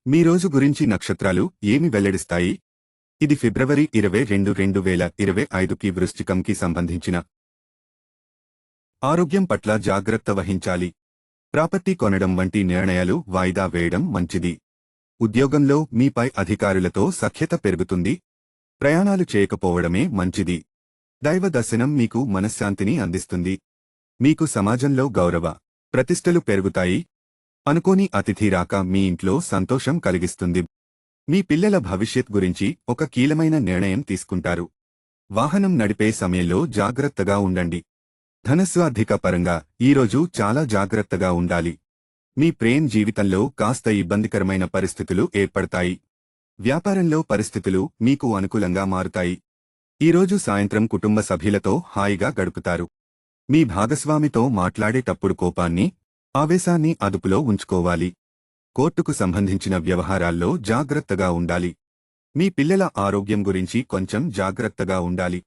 మీ రోజు గురించి నక్షత్రాలు ఏమి వెల్లడిస్తాయి? ఇది ఫిబ్రవరి 22, 2025కి వృశ్చికంకి సంబంధించిన ఆరోగ్యం పట్ల జాగ్రత్త వహించాలి. ప్రాపర్టీ కొనడం వంటి నిర్ణయాలు వాయిదా వేయడం మంచిది. ఉద్యోగంలో మీపై అధికారులతో సఖ్యత పెరుగుతుంది. ప్రయాణాలు చేయకపోవడమే మంచిది. దైవ దర్శనం మీకు మనశ్శాంతిని అందిస్తుంది. మీకు సమాజంలో గౌరవ ప్రతిష్టలు పెరుగుతాయి. అనుకోని అతిథి రాక మీ ఇంట్లో సంతోషం కలిగిస్తుంది. మీ పిల్లల భవిష్యత్ గురించి ఒక కీలమైన నిర్ణయం తీసుకుంటారు. వాహనం నడిపే సమయంలో జాగ్రత్తగా ఉండండి. ధనస్సు ఆర్థిక పరంగా ఈరోజు చాలా జాగ్రత్తగా ఉండాలి. మీ ప్రేమ్ జీవితంలో కాస్త ఇబ్బందికరమైన పరిస్థితులు ఏర్పడతాయి. వ్యాపారంలో పరిస్థితులు మీకు అనుకూలంగా మారుతాయి. ఈరోజు సాయంత్రం కుటుంబ సభ్యులతో హాయిగా గడుపుతారు. మీ భాగస్వామితో మాట్లాడేటప్పుడు కోపాన్ని, ఆవేశాన్ని అదుపులో ఉంచుకోవాలి. కోర్టుకు సంబంధించిన వ్యవహారాల్లో జాగ్రత్తగా ఉండాలి. మీ పిల్లల ఆరోగ్యం గురించి కొంచెం జాగ్రత్తగా ఉండాలి.